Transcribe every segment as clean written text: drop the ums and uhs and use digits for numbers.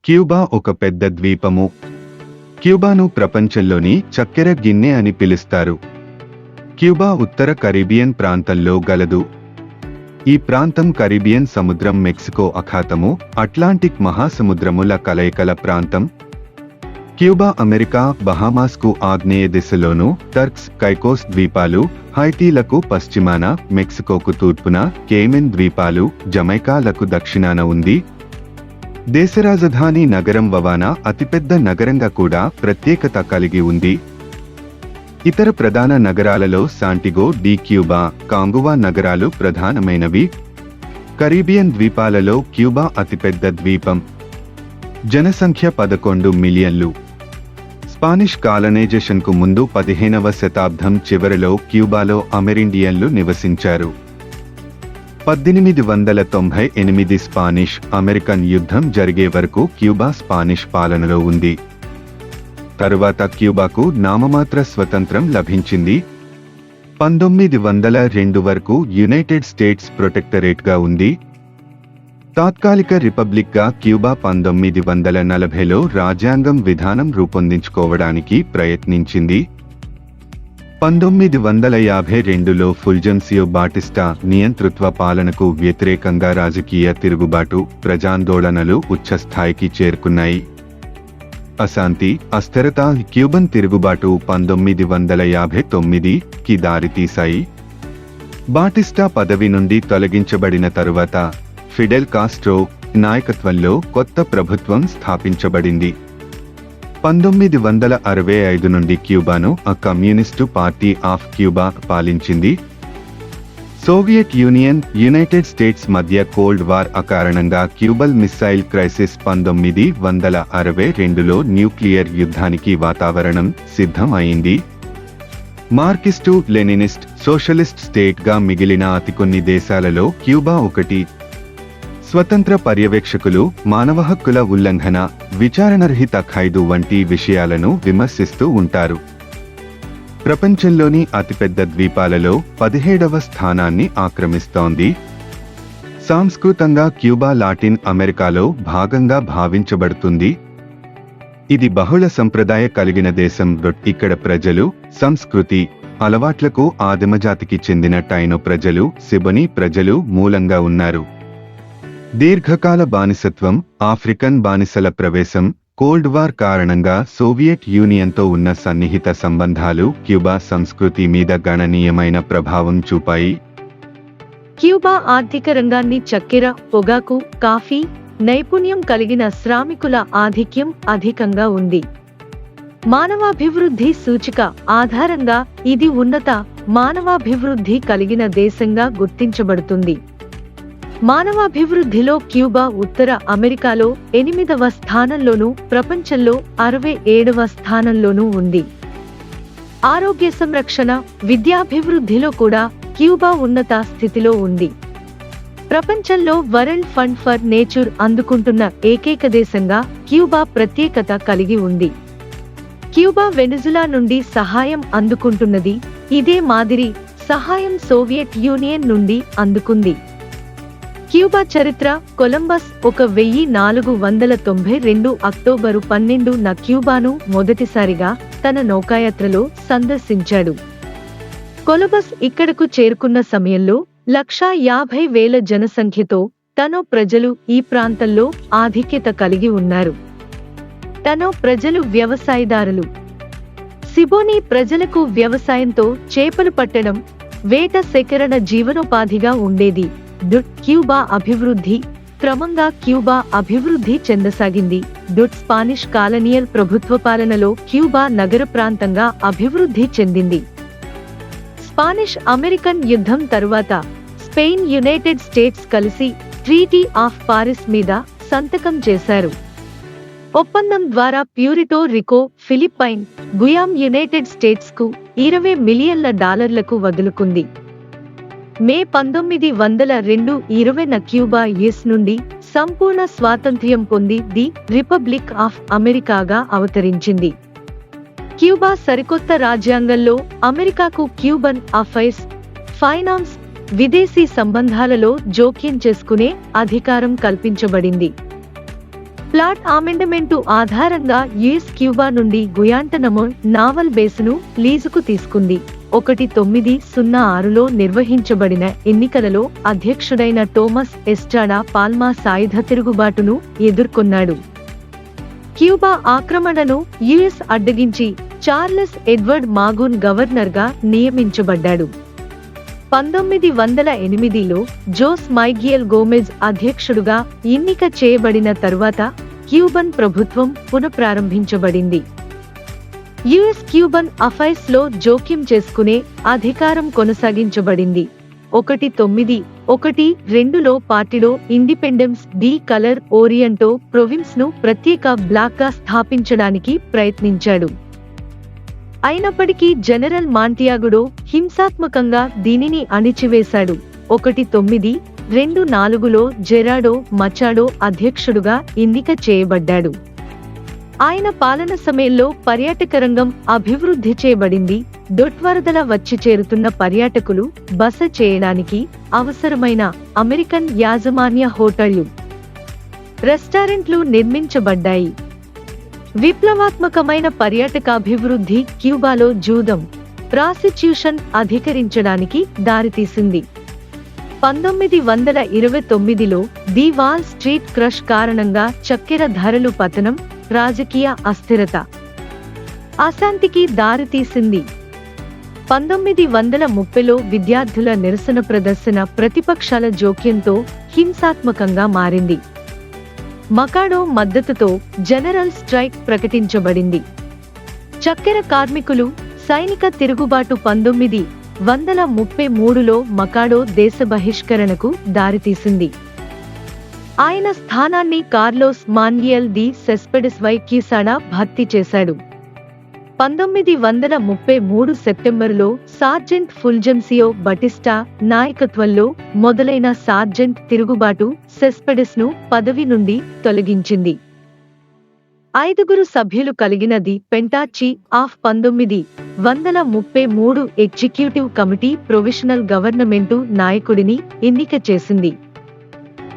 Cuba ఒక పెద్ద ద్వీపము. క్యూబాను ప్రపంచంలోని చక్కెర గిన్నె అని పిలుస్తారు. క్యూబా ఉత్తర కరీబియన్ ప్రాంతంలో గలదు. ఈ ప్రాంతం కరీబియన్ సముద్రం, మెక్సికో అఖాతము, అట్లాంటిక్ మహాసముద్రముల కలయికల ప్రాంతం. క్యూబా అమెరికా, బహామాస్కు ఆగ్నేయ దిశలోను, టర్క్స్, కైకోస్ ద్వీపాలు, హైటీలకు పశ్చిమాన, మెక్సికోకు తూర్పున, కేమెన్ ద్వీపాలు, జమైకాలకు దక్షిణాన ఉంది. దేశ రాజధాని నగరం హవానా అతిపెద్ద నగరంగా కూడా ప్రత్యేకత కలిగి ఉంది. ఇతర ప్రధాన నగరాలలో శాంటిగో డి క్యూబా, కాంగువా నగరాలు ప్రధానమైనవి. కరీబియన్ ద్వీపాలలో క్యూబా అతిపెద్ద ద్వీపం. జనసంఖ్య 11 మిలియన్లు. స్పానిష్ కాలనైజేషన్కు ముందు 15వ శతాబ్దం చివరిలో క్యూబాలో అమెరిండియన్లు నివసించారు. 1898 స్పానిష్ అమెరికన్ యుద్ధం జరిగే వరకు క్యూబా స్పానిష్ పాలనలో ఉంది. తరువాత క్యూబాకు నామమాత్ర స్వతంత్రం లభించింది. 1902 వరకు యునైటెడ్ స్టేట్స్ ప్రొటెక్టరేట్గా ఉంది. తాత్కాలిక రిపబ్లిక్గా క్యూబా 1940లో రాజ్యాంగం విధానం రూపొందించుకోవడానికి ప్రయత్నించింది. 1952లో ఫుల్జెన్సియో బాటిస్టా నియంతృత్వ పాలనకు వ్యతిరేకంగా రాజకీయ తిరుగుబాటు, ప్రజాందోళనలు ఉచ్ఛస్థాయికి చేరుకున్నాయి. అశాంతి, అస్థిరత, క్యూబన్ తిరుగుబాటు 1959కి దారితీశాయి. బాటిస్టా పదవి నుండి తొలగించబడిన తరువాత ఫిడెల్ కాస్ట్రో నాయకత్వంలో కొత్త ప్రభుత్వం స్థాపించబడింది. 1965 నుండి క్యూబాను కమ్యూనిస్టు పార్టీ ఆఫ్ క్యూబా పాలించింది. సోవియట్ యూనియన్, యునైటెడ్ స్టేట్స్ మధ్య కోల్డ్ వార్ కారణంగా క్యూబల్ మిస్సైల్ క్రైసిస్ 1962లో న్యూక్లియర్ యుద్ధానికి వాతావరణం సిద్ధం అయింది. మార్కిస్టు, లెనినిస్ట్, సోషలిస్ట్ స్టేట్గా మిగిలిన అతి కొన్ని దేశాలలో క్యూబా ఒకటి. స్వతంత్ర పర్యవేక్షకులు మానవ హక్కుల ఉల్లంఘన, విచారణరహిత ఖైదు వంటి విషయాలను విమర్శిస్తూ ఉంటారు. ప్రపంచంలోని అతిపెద్ద ద్వీపాలలో 17వ స్థానాన్ని ఆక్రమిస్తోంది. సాంస్కృతంగా క్యూబా లాటిన్ అమెరికాలో భాగంగా భావించబడుతుంది. ఇది బహుళ సంప్రదాయ కలిగిన దేశం. ఇక్కడ ప్రజలు, సంస్కృతి, అలవాట్లకు ఆదిమజాతికి చెందిన టైనో ప్రజలు, సిబొనీ ప్రజలు మూలంగా ఉన్నారు. దీర్ఘకాల బానిసత్వం, ఆఫ్రికన్ బానిసల ప్రవేశం, కోల్డ్ వార్ కారణంగా సోవియట్ యూనియన్తో ఉన్న సన్నిహిత సంబంధాలు క్యూబా సంస్కృతి మీద గణనీయమైన ప్రభావం చూపాయి. క్యూబా ఆర్థిక రంగాన్ని చక్కెర, పొగాకు, కాఫీ, నైపుణ్యం కలిగిన శ్రామికుల ఆధిక్యం అధికంగా ఉంది. మానవాభివృద్ధి సూచిక ఆధారంగా ఇది ఉన్నత మానవాభివృద్ధి కలిగిన దేశంగా గుర్తించబడుతుంది. మానవాభివృద్ధిలో క్యూబా ఉత్తర అమెరికాలో 8వ స్థానంలోనూ, ప్రపంచంలో 67వ స్థానంలోనూ ఉంది. ఆరోగ్య సంరక్షణ, విద్యాభివృద్ధిలో కూడా క్యూబా ఉన్నత స్థితిలో ఉంది. ప్రపంచంలో వరల్డ్ ఫండ్ ఫర్ నేచర్ అందుకుంటున్న ఏకైక దేశంగా క్యూబా ప్రత్యేకత కలిగి ఉంది. క్యూబా వెనిజులా నుండి సహాయం అందుకుంటున్నది. ఇదే మాదిరి సహాయం సోవియట్ యూనియన్ నుండి అందుకుంది. క్యూబా చరిత్ర. కొలంబస్ 1492 అక్టోబరు 12న క్యూబాను మొదటిసారిగా తన నౌకాయాత్రలో సందర్శించాడు. కొలంబస్ ఇక్కడకు చేరుకున్న సమయంలో 150,000 జనసంఖ్యతో టనో ప్రజలు ఈ ప్రాంతంలో ఆధిక్యత కలిగి ఉన్నారు. టనో ప్రజలు వ్యవసాయదారులు. సిబోనీ ప్రజలకు వ్యవసాయంతో చేపలు పట్టడం, వేట సేకరణ జీవనోపాధిగా ఉండేది. క్యూబా అభివృద్ధి. క్రమంగా క్యూబా అభివృద్ధి చెందసాగింది. స్పానిష్ కాలనియల్ ప్రభుత్వ పాలనలో క్యూబా నగర ప్రాంతంగా అభివృద్ధి చెందింది. స్పానిష్ అమెరికన్ యుద్ధం తరువాత స్పెయిన్, యునైటెడ్ స్టేట్స్ కలిసి ట్రీటీ ఆఫ్ పారిస్ మీద సంతకం చేశారు. ఒప్పందం ద్వారా Puerto Rico, Philippine, గుయామ్ United states కు $20 మిలియన్ల వదులుకుంది. మే 1902 క్యూబా యుఎస్ నుండి సంపూర్ణ స్వాతంత్ర్యం పొంది ది రిపబ్లిక్ ఆఫ్ అమెరికాగా అవతరించింది. క్యూబా సరికొత్త రాజ్యాంగంలో అమెరికాకు క్యూబన్ అఫైర్స్, ఫైనాన్స్, విదేశీ సంబంధాలలో జోక్యం చేసుకునే అధికారం కల్పించబడింది. ప్లాట్ అమెండమెంటు ఆధారంగా యుఎస్ క్యూబా నుండి గుయాంటనమో నావల్ బేసును లీజుకు తీసుకుంది. 1906లో నిర్వహించబడిన ఎన్నికలలో అధ్యక్షుడైన టోమస్ ఎస్ట్రాడా పాల్మా సాయుధ తిరుగుబాటును ఎదుర్కొన్నాడు. క్యూబా ఆక్రమణను యుఎస్ అడ్డగించి చార్లెస్ ఎడ్వర్డ్ మాగూన్ గవర్నర్గా నియమించబడ్డాడు. 1908లో జోస్ మైగియల్ గోమెజ్ అధ్యక్షుడుగా ఎన్నిక చేయబడిన తరువాత క్యూబన్ ప్రభుత్వం పునఃప్రారంభించబడింది. యుఎస్ క్యూబన్ అఫైర్స్ లో జోక్యం చేసుకునే అధికారం కొనసాగించబడింది. 1912లో పార్టీలో ఇండిపెండెన్స్ డి కలర్ ఓరియంటో ప్రొవిన్స్ ను ప్రత్యేక బ్లాక్ గా స్థాపించడానికి ప్రయత్నించాడు. అయినప్పటికీ జనరల్ మాంటియాగుడో హింసాత్మకంగా దీనిని అణిచివేశాడు. 1924లో జెరాడో మచాడో అధ్యక్షుడుగా ఎన్నిక చేయబడ్డాడు. ఆయన పాలన సమయంలో పర్యాటక రంగం అభివృద్ధి చేయబడింది. వరదల వచ్చి చేరుతున్న పర్యాటకులు బస చేయడానికి అవసరమైన అమెరికన్ యాజమాన్య హోటళ్లు, రెస్టారెంట్లు నిర్మించబడ్డాయి. విప్లవాత్మకమైన పర్యాటకాభివృద్ధి క్యూబాలో జూదం, ప్రాసిక్యూషన్ అధికరించడానికి దారితీసింది. 1929లో ది వాల్ స్ట్రీట్ క్రష్ కారణంగా చక్కెర ధరలు పతనం, రాజకీయ అస్థిరత, అశాంతికి దారితీసింది. 1930లో విద్యార్థుల నిరసన ప్రదర్శన ప్రతిపక్షాల జోక్యంతో హింసాత్మకంగా మారింది. మకాడో మద్దతుతో జనరల్ స్ట్రైక్ ప్రకటించబడింది. చక్కెర కార్మికులు సైనిక తిరుగుబాటు 1933లో మకాడో దేశ బహిష్కరణకు దారితీసింది. ఆయన స్థానాన్ని కార్లోస్ మాన్గియల్ ది సెస్పెడస్ వై క్యూసాడా భర్తీ చేశాడు. 1933 సెప్టెంబరులో సార్జెంట్ ఫుల్జెన్సియో బటిస్టా నాయకత్వంలో మొదలైన సార్జెంట్ తిరుగుబాటు సెస్పెడస్ ను పదవి నుండి తొలగించింది. 5 సభ్యులు కలిగిన ది పెంటా chief of 1933 executive committee provisional government నాయకుడిని ఎన్నిక చేసింది.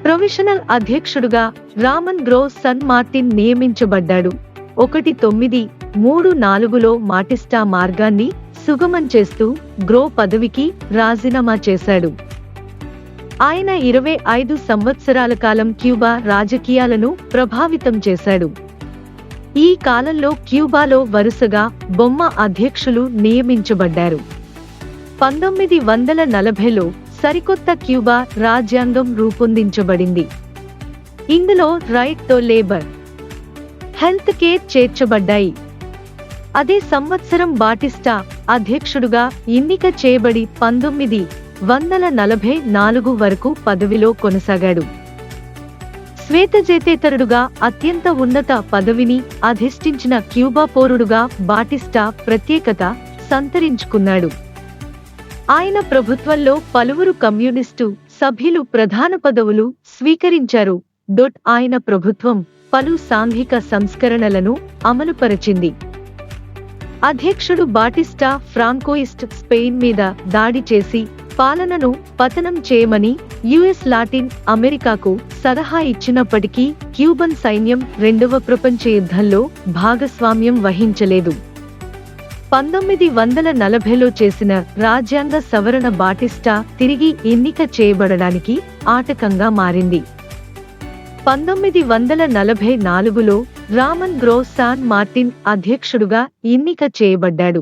ప్రొవిషనల్ అధ్యక్షుడుగా రామన్ గ్రోస్ సన్ మార్టిన్ నియమించబడ్డాడు. 1934లో మాటిస్టా మార్గాన్ని సుగమం చేస్తూ గ్రో పదవికి రాజీనామా చేశాడు. ఆయన 25 సంవత్సరాల కాలం క్యూబా రాజకీయాలను ప్రభావితం చేశాడు. ఈ కాలంలో క్యూబాలో వరుసగా బొమ్మ అధ్యక్షులు నియమించబడ్డారు. 1940లో సరికొత్త క్యూబా రాజ్యాంగం రూపొందించబడింది. ఇందులో right to labour, health care చేర్చబడ్డాయి. అదే సంవత్సరం బాటిస్టా అధ్యక్షుడుగా ఎన్నిక చేయబడి 1944 వరకు పదవిలో కొనసాగాడు. శ్వేతజేతేతరుడుగా అత్యంత ఉన్నత పదవిని అధిష్ఠించిన క్యూబా పౌరుడుగా బాటిస్టా ప్రత్యేకత సంతరించుకున్నాడు. ఆయన ప్రభుత్వంలో పలువురు కమ్యూనిస్టు సభ్యులు ప్రధాన పదవులు స్వీకరించారు. ఆయన ప్రభుత్వం పలు సాంఘిక సంస్కరణలను అమలుపరచింది. అధ్యక్షుడు బాటిస్టా ఫ్రాంకోయిస్ట్ స్పెయిన్ మీద దాడి చేసి పాలనను పతనం చేయమని యుఎస్ లాటిన్ అమెరికాకు సలహా ఇచ్చినప్పటికీ క్యూబన్ సైన్యం రెండవ ప్రపంచ యుద్ధంలో భాగస్వామ్యం వహించలేదు. 1940లో చేసిన రాజ్యాంగ సవరణ బాటిస్టా తిరిగి ఎన్నిక చేయబడడానికి ఆటంకంగా మారింది. 1944లో రామన్ గ్రోస్ సాన్ మార్టిన్ అధ్యక్షుడుగా ఎన్నిక చేయబడ్డాడు.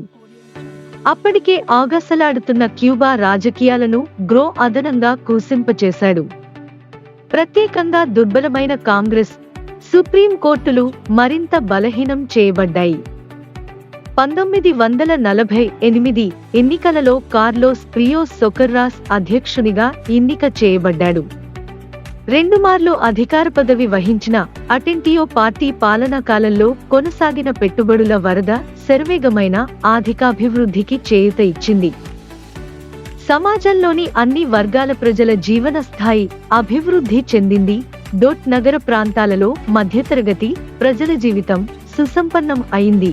అప్పటికే ఆగసలాడుతున్న క్యూబా రాజకీయాలను గ్రో అదనంగా కూసింపచేశాడు. ప్రత్యేకంగా దుర్బలమైన కాంగ్రెస్, సుప్రీం కోర్టులు మరింత బలహీనం చేయబడ్డాయి. 1948 ఎన్నికలలో కార్లోస్ ప్రియోస్ సొకర్రాస్ అధ్యక్షునిగా ఎన్నిక చేయబడ్డాడు. 2 మార్లు అధికార పదవి వహించిన అటెంటియో పార్టీ పాలనా కాలంలో కొనసాగిన పెట్టుబడుల వరద శరవేగమైన ఆర్థికాభివృద్ధికి చేయూత ఇచ్చింది. సమాజంలోని అన్ని వర్గాల ప్రజల జీవన స్థాయి అభివృద్ధి చెందింది. నగర ప్రాంతాలలో మధ్యతరగతి ప్రజల జీవితం సుసంపన్నం అయింది.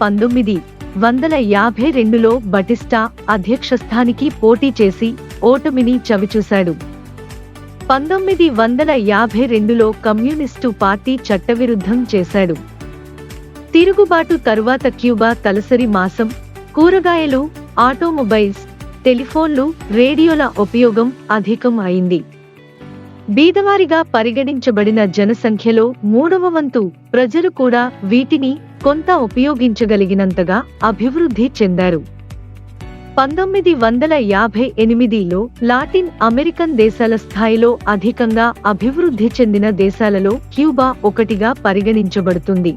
1952లో బటిస్టా అధ్యక్షస్థానికి పోటీ చేసి ఓటమిని చవిచూశాడు. 1952లో కమ్యూనిస్టు పార్టీ చట్టవిరుద్ధం చేశాడు. తిరుగుబాటు తరువాత క్యూబా తలసరి మాంసం, కూరగాయలు, ఆటోమొబైల్స్, టెలిఫోన్లు, రేడియోల ఉపయోగం అధికం అయింది. బీదవారిగా పరిగణించబడిన జనసంఖ్యలో 3వ వంతు ప్రజలు కూడా వీటిని కొంత ఉపయోగించగలిగినంతగా అభివృద్ధి చెందారు. 1958లో లాటిన్ అమెరికన్ దేశాల స్థాయిలో అధికంగా అభివృద్ధి చెందిన దేశాలలో క్యూబా ఒకటిగా పరిగణించబడుతుంది.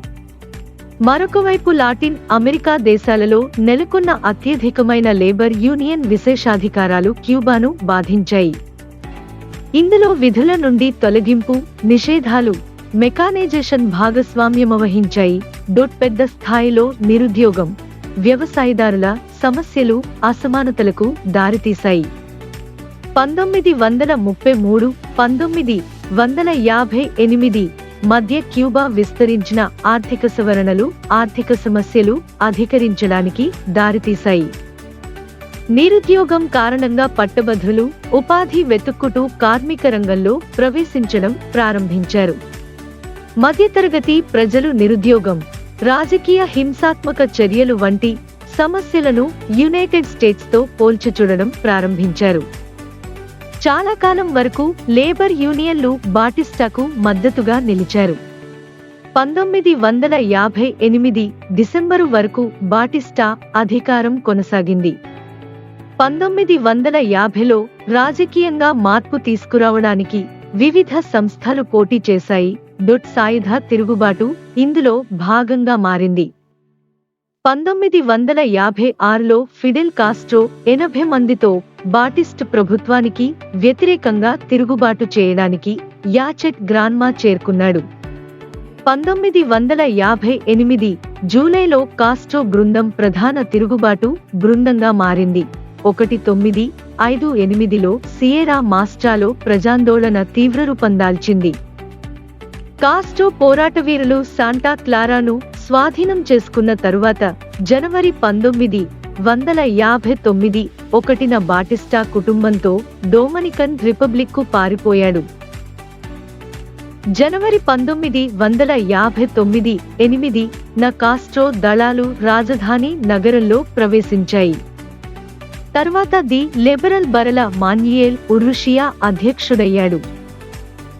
మరొకవైపు లాటిన్ అమెరికా దేశాలలో నెలకొన్న అత్యధికమైన లేబర్ యూనియన్ విశేషాధికారాలు క్యూబాను బాధించాయి. ఇందులో విధుల నుండి తొలగింపు, నిషేధాలు, మెకానైజేషన్ భాగస్వామ్యమవహించాయి. పెద్ద స్థాయిలో నిరుద్యోగం, వ్యవసాయదారుల సమస్యలు అసమానతలకు దారితీశాయి. 1933–1958 మధ్య క్యూబా విస్తరించిన ఆర్థిక సవరణలు ఆర్థిక సమస్యలు అధికరించడానికి దారితీశాయి. నిరుద్యోగం కారణంగా పట్టభద్రులు ఉపాధి వెతుక్కుంటూ కార్మిక రంగంలో ప్రవేశించడం ప్రారంభించారు. మధ్యతరగతి ప్రజలు నిరుద్యోగం, రాజకీయ హింసాత్మక చర్యలు వంటి సమస్యలను యునైటెడ్ స్టేట్స్తో పోల్చి చూడడం ప్రారంభించారు. చాలా కాలం వరకు లేబర్ యూనియన్లు బాటిస్టాకు మద్దతుగా నిలిచారు. 1958 డిసెంబరు వరకు బాటిస్టా అధికారం కొనసాగింది. 1950లో రాజకీయంగా మార్పు తీసుకురావడానికి వివిధ సంస్థలు పోటీ చేశాయి. సాయుధ తిరుగుబాటు ఇందులో భాగంగా మారింది. 1956లో ఫిడెల్ కాస్ట్రో 80 మందితో బాటిస్ట్ ప్రభుత్వానికి వ్యతిరేకంగా తిరుగుబాటు చేయడానికి యాచెట్ గ్రాన్మా చేరుకున్నాడు. 1958 జూలైలో కాస్ట్రో బృందం ప్రధాన తిరుగుబాటు బృందంగా మారింది. 1958లో సియేరా మాస్ట్రాలో ప్రజాందోళన తీవ్రరూపం దాల్చింది. కాస్ట్రో పోరాటవీరులు శాంటా క్లారాను స్వాధీనం చేసుకున్న తరువాత జనవరి 1959 బాటిస్టా కుటుంబంతో డొమినికన్ రిపబ్లిక్కు పారిపోయాడు. జనవరి 1959 కాస్ట్రో దళాలు రాజధాని నగరంలో ప్రవేశించాయి. తర్వాత ది లిబరల్ బరల మాన్యుయేల్ ఉర్రుషియా అధ్యక్షుడయ్యాడు.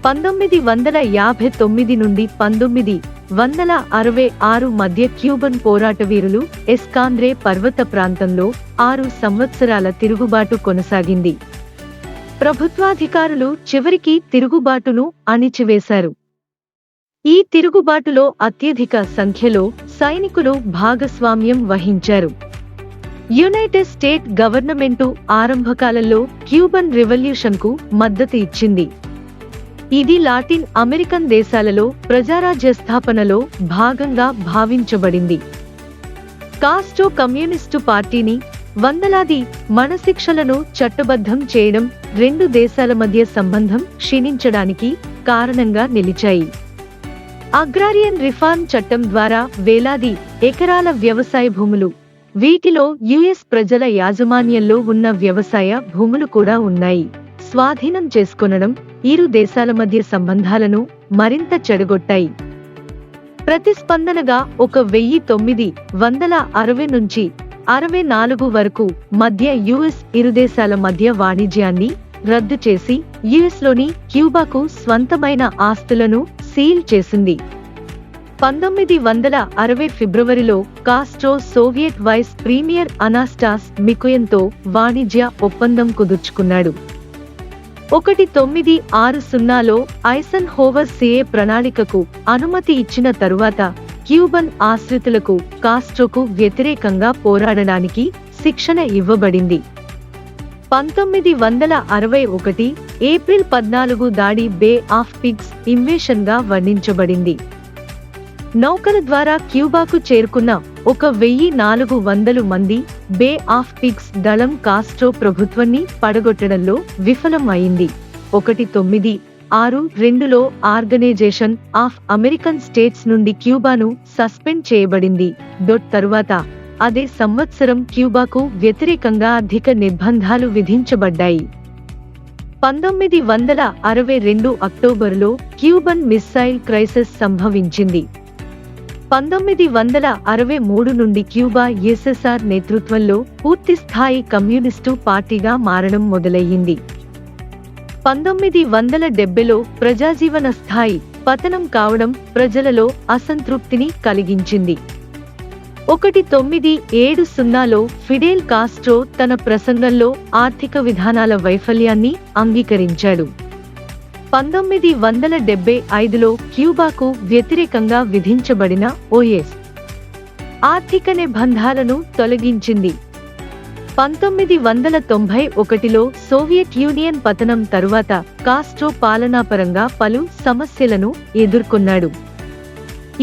1959 నుండి 1966 మధ్య క్యూబన్ పోరాటవీరులు ఎస్కాంద్రే పర్వత ప్రాంతంలో 6 సంవత్సరాల తిరుగుబాటు కొనసాగింది. ప్రభుత్వాధికారులు చివరికి తిరుగుబాటును అణిచివేశారు. ఈ తిరుగుబాటులో అత్యధిక సంఖ్యలో సైనికులు భాగస్వామ్యం వహించారు. యునైటెడ్ స్టేట్ గవర్నమెంటు ఆరంభకాలంలో క్యూబన్ రివల్యూషన్కు మద్దతు ఇచ్చింది. ఇది లాటిన్ అమెరికన్ దేశాలలో ప్రజారాజ్య స్థాపనలో భాగంగా భావించబడింది. కాస్ట్రో కమ్యూనిస్టు పార్టీని వందలాది మరణశిక్షలను చట్టబద్ధం చేయడం రెండు దేశాల మధ్య సంబంధం క్షీణించడానికి కారణంగా నిలిచాయి. అగ్రారియన్ రిఫార్మ్ చట్టం ద్వారా వేలాది ఎకరాల వ్యవసాయ భూములు, వీటిలో యుఎస్ ప్రజల యాజమాన్యంలో ఉన్న వ్యవసాయ భూములు కూడా ఉన్నాయి, స్వాధీనం చేసుకొనడం ఇరు దేశాల మధ్య సంబంధాలను మరింత చెడగొట్టాయి. ప్రతిస్పందనగా 1960 నుంచి 64 వరకు మధ్య యుఎస్ ఇరు దేశాల మధ్య వాణిజ్యాన్ని రద్దు చేసి యుఎస్లోని క్యూబాకు స్వంతమైన ఆస్తులను సీల్ చేసింది. 1960 ఫిబ్రవరిలో కాస్ట్రో సోవియట్ వైస్ ప్రీమియర్ అనాస్టాస్ మికుయన్తో వాణిజ్య ఒప్పందం కుదుర్చుకున్నాడు. 1960లో ఐసన్ హోవర్ సిఏ ప్రణాళికకు అనుమతి ఇచ్చిన తరువాత క్యూబన్ ఆశ్రితులకు కాస్ట్రోకు వ్యతిరేకంగా పోరాడడానికి శిక్షణ ఇవ్వబడింది. 1961 ఏప్రిల్ 14 దాడి బే ఆఫ్ పిగ్స్ ఇన్వేషన్గా వర్ణించబడింది. నౌకల ద్వారా క్యూబాకు చేరుకున్న 1400 మంది బే ఆఫ్ పిగ్స్ దళం కాస్ట్రో ప్రభుత్వాన్ని పడగొట్టడంలో విఫలం అయింది. 1962లో ఆర్గనైజేషన్ ఆఫ్ అమెరికన్ స్టేట్స్ నుండి క్యూబాను సస్పెండ్ చేయబడింది. తరువాత అదే సంవత్సరం క్యూబాకు వ్యతిరేకంగా అధిక నిర్బంధాలు విధించబడ్డాయి. 1962 అక్టోబరులో క్యూబన్ మిస్సైల్ క్రైసిస్ సంభవించింది. 1963 నుండి క్యూబా యుఎస్ఎస్ఆర్ నేతృత్వంలో పూర్తిస్థాయి కమ్యూనిస్టు పార్టీగా మారడం మొదలయ్యింది. 1970లో ప్రజాజీవన స్థాయి పతనం కావడం ప్రజలలో అసంతృప్తిని కలిగించింది. 1970లో ఫిడెల్ కాస్ట్రో తన ప్రసంగంలో ఆర్థిక విధానాల వైఫల్యాన్ని అంగీకరించాడు. 1975లో క్యూబాకు వ్యతిరేకంగా విధించబడిన యుఎస్ ఆర్థిక నిర్బంధాలను తొలగించింది. 1991లో సోవియట్ యూనియన్ పతనం తరువాత కాస్ట్రో పాలనాపరంగా పలు సమస్యలను ఎదుర్కొన్నాడు.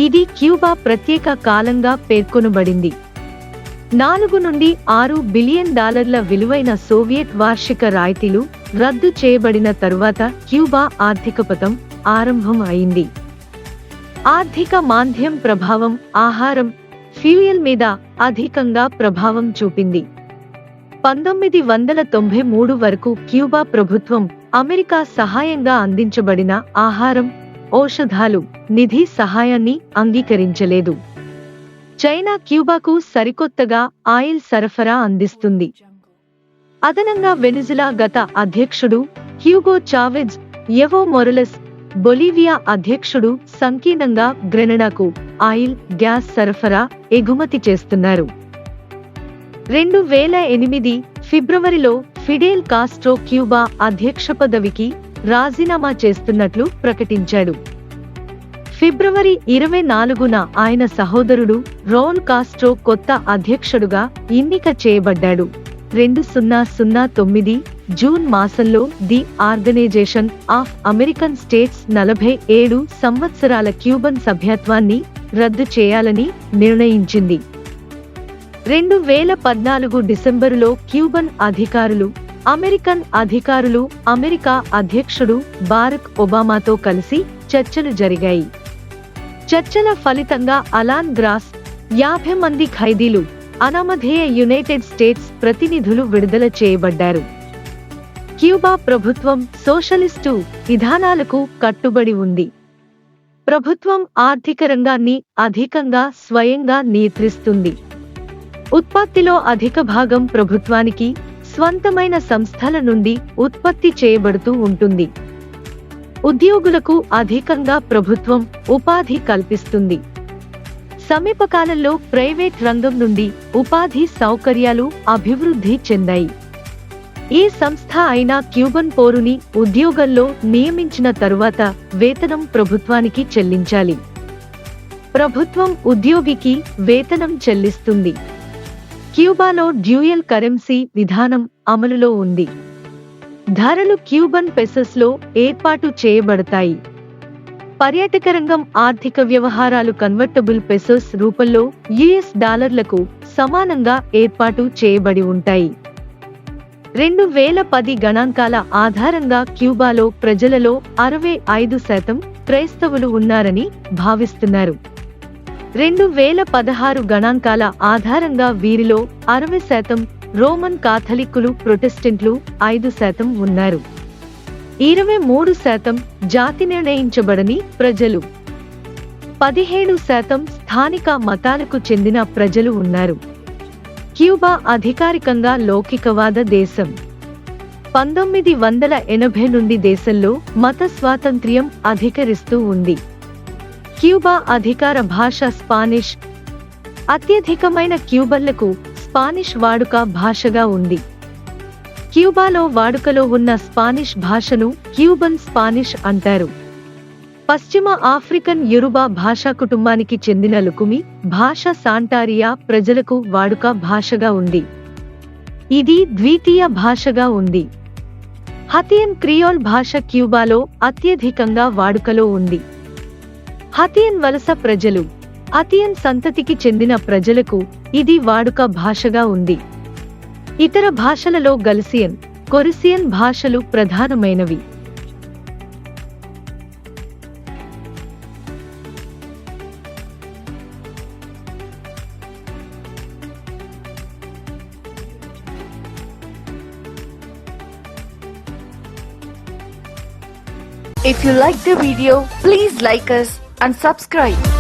ఇది క్యూబా ప్రత్యేక కాలంగా పేర్కొనబడింది. $4 నుండి $6 బిలియన్ విలువైన సోవియట్ వార్షిక రాయితీలు రద్దు చేయబడిన తరువాత క్యూబా ఆర్థికపతం ఆరంభం అయింది. ఆర్థిక మాంద్యం ప్రభావం ఆహారం, ఫ్యూయల్ మీద అధికంగా ప్రభావం చూపింది. 1993 వరకు క్యూబా ప్రభుత్వం అమెరికా సహాయంగా అందించబడిన ఆహారం, ఔషధాలు, నిధి సహాయాన్ని అంగీకరించలేదు. చైనా క్యూబాకు సరికొత్తగా ఆయిల్ సరఫరా అందిస్తుంది. అదనంగా వెనిజులా గత అధ్యక్షుడు హ్యూగో చావెజ్, ఎవో మొరలెస్, బొలీవియా అధ్యక్షుడు సంకీర్ణంగా గ్రెనడాకు ఆయిల్, గ్యాస్ సరఫరా, ఎగుమతి చేస్తున్నారు. 2008 ఫిబ్రవరిలో ఫిడెల్ కాస్ట్రో క్యూబా అధ్యక్ష పదవికి రాజీనామా చేస్తున్నట్లు ప్రకటించాడు. ఫిబ్రవరి 24న ఆయన సహోదరుడు రౌల్ కాస్ట్రో కొత్త అధ్యక్షుడుగా ఎన్నిక చేయబడ్డాడు. 2009 జూన్ మాసంలో the Organization of American States 47 సంవత్సరాల క్యూబన్ సభ్యత్వాన్ని రద్దు చేయాలని నిర్ణయించింది. 2014 డిసెంబరులో క్యూబన్ అధికారులు, అమెరికన్ అధికారులు అమెరికా అధ్యక్షుడు బారక్ ఒబామాతో కలిసి చర్చలు జరిగాయి. చర్చల ఫలితంగా అలాన్ గ్రాస్, 50 మంది ఖైదీలు, అనామధేయ యునైటెడ్ స్టేట్స్ ప్రతినిధులు విడుదల చేయబడ్డారు. క్యూబా ప్రభుత్వం సోషలిస్టు విధానాలకు కట్టుబడి ఉంది. ప్రభుత్వం ఆర్థిక రంగాన్ని అధికంగా స్వయంగా నియంత్రిస్తుంది. ఉత్పత్తిలో అధిక భాగం ప్రభుత్వానికి స్వంతమైన సంస్థల నుండి ఉత్పత్తి చేయబడుతూ ఉంటుంది. ఉద్యోగులకు అధికంగా ప్రభుత్వం ఉపాధి కల్పిస్తుంది. సమీపకాలంలో ప్రైవేట్ రంగం నుండి ఉపాధి సౌకర్యాలు అభివృద్ధి చెందాయి. ఏ సంస్థ అయినా క్యూబన్ పౌరుని ఉద్యోగంలో నియమించిన తరువాత వేతనం ప్రభుత్వానికి చెల్లించాలి. ప్రభుత్వం ఉద్యోగికి వేతనం చెల్లిస్తుంది. క్యూబాలో డ్యూయల్ కరెన్సీ విధానం అమలులో ఉంది. ధరలు క్యూబన్ పెసోస్లో ఏర్పాటు చేయబడతాయి. పర్యాటక రంగం ఆర్థిక వ్యవహారాలు కన్వర్టబుల్ పెసోస్ రూపంలో యుఎస్ డాలర్లకు సమానంగా ఏర్పాటు చేయబడి ఉంటాయి. 2010 గణాంకాల ఆధారంగా క్యూబాలో ప్రజలలో 65% క్రైస్తవులు ఉన్నారని భావిస్తున్నారు. 2016 గణాంకాల ఆధారంగా వీరిలో 60% రోమన్ కాథలిక్కులు, ప్రొటెస్టెంట్లు 5% ఉన్నారు. 23% జాతి నిర్ణయించబడని ప్రజలు, 17% స్థానిక మతాలకు చెందిన ప్రజలు ఉన్నారు. క్యూబా అధికారికంగా లౌకికవాద దేశం. 1980 నుండి దేశంలో మత స్వాతంత్ర్యం అధికరిస్తూ ఉంది. క్యూబా అధికార భాష స్పానిష్. అత్యధికమైన క్యూబన్లకు స్పానిష్ వాడుక భాషగా ఉంది. క్యూబాలో వాడుకలో ఉన్న స్పానిష్ భాషను క్యూబన్ స్పానిష్ అంటారు. పశ్చిమ ఆఫ్రికన్ యోరుబా భాషా కుటుంబానికి చెందిన లుకుమి భాష సాంటారియా ప్రజలకు వాడుక భాషగా ఉంది. ఇది ద్వితీయ భాషగా ఉంది. హతియన్ క్రియోల్ భాష క్యూబాలో అత్యధికంగా వాడుకలో ఉంది. హతియన్ వలస ప్రజలు, హతియన్ సంతతికి చెందిన ప్రజలకు ఇది వాడుక భాషగా ఉంది. ఇతర భాషలలో గల్సియన్, కొరిసియన్ భాషలు ప్రధానమైనవి. If you like the video, please like us and subscribe.